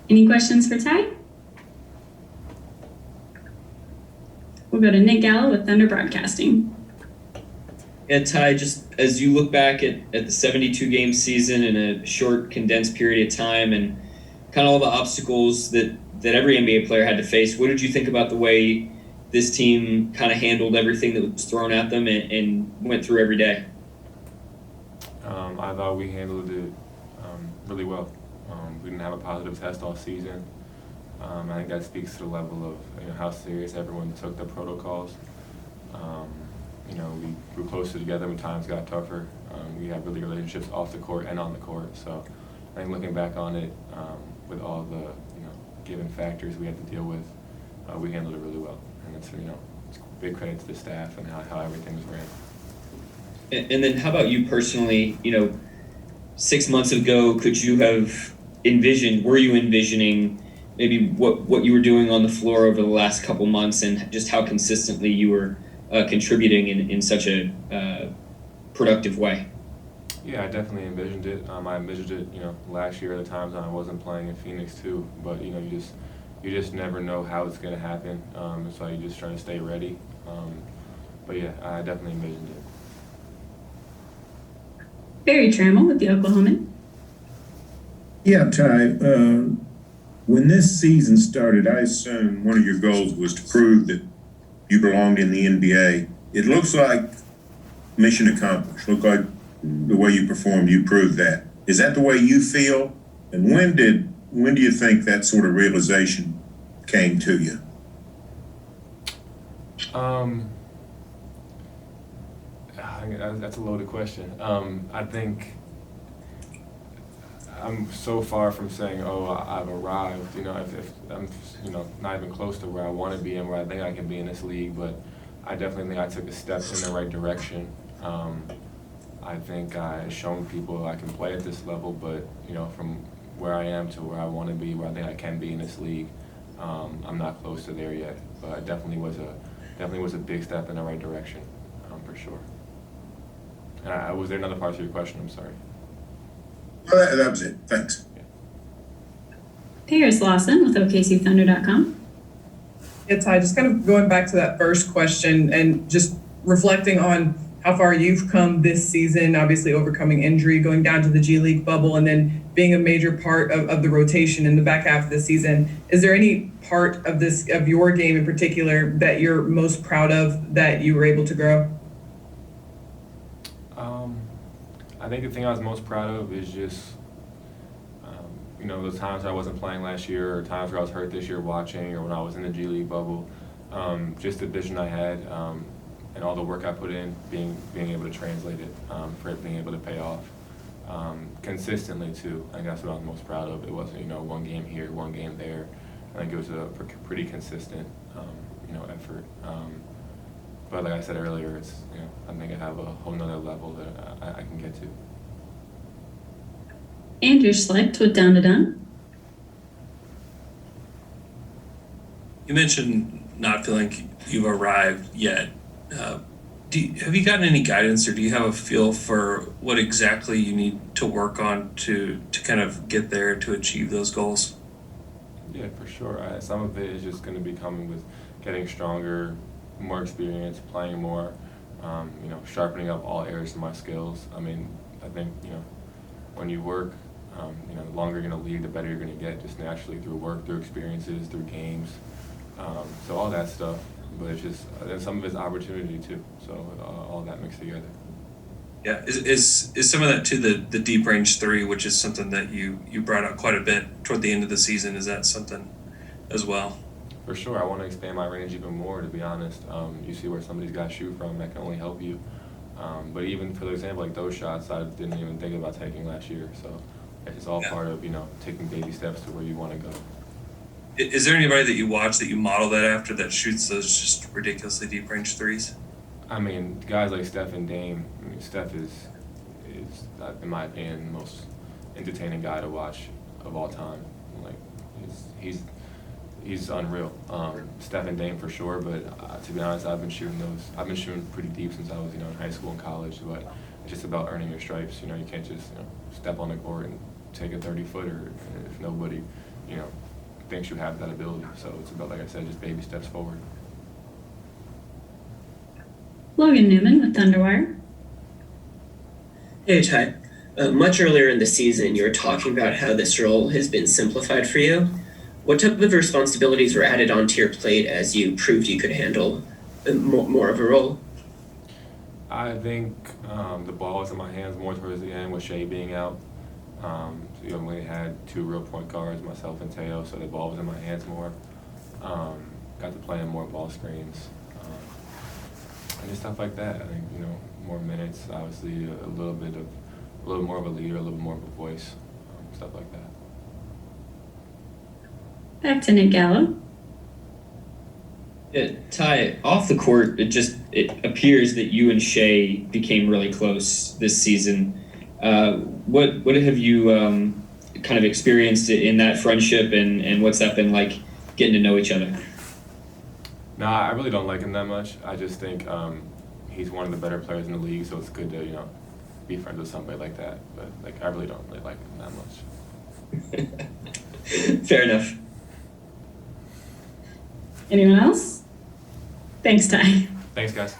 Any questions for Ty? We'll go to Nick Gallo with Thunder Broadcasting. Yeah, Ty, just as you look back at the 72-game season in a short, condensed period of time and kind of all the obstacles that every NBA player had to face, what did you think about the way this team kind of handled everything that was thrown at them and went through every day? I thought we handled it really well. We didn't have a positive test all season. I think that speaks to the level of how serious everyone took the protocols. We grew closer together when times got tougher. We have really relationships off the court and on the court. So I think looking back on it, with all the given factors we had to deal with, we handled it really well. And it's big credit to the staff and how everything was ran. And then how about you personally? 6 months ago, could you have were you envisioning maybe what you were doing on the floor over the last couple months and just how consistently you were contributing in such a productive way? Yeah, I definitely envisioned it. I envisioned it, last year at the times when I wasn't playing in Phoenix too. But you just never know how it's going to happen. So you just try to stay ready. But yeah, I definitely envisioned it. Barry Trammell with the Oklahoman. Yeah, Ty, when this season started, I assume one of your goals was to prove that you belonged in the NBA. It looks like mission accomplished. Look like the way you performed, you proved that. Is that the way you feel? And when do you think that sort of realization came to you? That's a loaded question. I think I'm so far from saying, I've arrived. If I'm, not even close to where I want to be and where I think I can be in this league, but I definitely think I took a step in the right direction. I think I've shown people I can play at this level, but from where I am to where I want to be, where I think I can be in this league, I'm not close to there yet. But it definitely was a big step in the right direction, for sure. Was there another part to your question? I'm sorry. Well, that was it. Thanks. Yeah. Paris Lawson with OKCThunder.com. Yeah, Ty, just kind of going back to that first question and just reflecting on how far you've come this season, obviously overcoming injury, going down to the G League bubble, and then being a major part of the rotation in the back half of the season. Is there any part of your game in particular that you're most proud of that you were able to grow? I think the thing I was most proud of is just, those times I wasn't playing last year, or times where I was hurt this year watching, or when I was in the G League bubble. Just the vision I had, and all the work I put in, being able to translate it, for it being able to pay off consistently too. I think that's what I was most proud of. It wasn't one game here, one game there. I think it was a pretty consistent effort. But like I said earlier, it's I think I have a whole nother level that I can get to. Andrew Schlecht with Down to Done. You mentioned not feeling like you've arrived yet. Have you gotten any guidance, or do you have a feel for what exactly you need to work on to kind of get there to achieve those goals? Yeah, for sure. Some of it is just going to be coming with getting stronger, more experience, playing more, sharpening up all areas of my skills. I think, when you work, the longer you're going to lead, the better you're going to get, just naturally through work, through experiences, through games. So all that stuff, but it's just, some of it's opportunity too. So all that mixed together. Yeah, is some of that too the deep range three, which is something that you brought up quite a bit toward the end of the season. Is that something as well? For sure, I want to expand my range even more, to be honest. You see where some of these guys shoot from, that can only help you. But even for example, like those shots, I didn't even think about taking last year. So it's all part of, taking baby steps to where you want to go. Is there anybody that you watch that you model that after that shoots those just ridiculously deep range threes? Guys like Steph and Dame. Steph is in my opinion, the most entertaining guy to watch of all time. Like he's unreal. Steph and Dame for sure, but to be honest, I've been shooting pretty deep since I was in high school and college. But it's just about earning your stripes. You can't just step on the court and take a 30-footer if nobody you know, thinks you have that ability. So it's about, like I said, just baby steps forward. Logan Newman with Thunderwire. Hey, Ty. Much earlier in the season, you were talking about how this role has been simplified for you. What type of responsibilities were added onto your plate as you proved you could handle more of a role? I think the ball was in my hands more towards the end with Shea being out. So you only had 2 real point guards, myself and Teo, so the ball was in my hands more. Got to play in more ball screens. And just stuff like that. I think, you know, more minutes, obviously a little more of a leader, a little more of a voice, stuff like that. Back to Nick Gallo. Yeah, Ty, off the court, it appears that you and Shea became really close this season. What have you kind of experienced in that friendship, and what's that been like getting to know each other? Nah, I really don't like him that much. I just think he's one of the better players in the league, so it's good to, you know, be friends with somebody like that. But like, I really don't really like him that much. Fair enough. Anyone else? Thanks, Ty. Thanks, guys.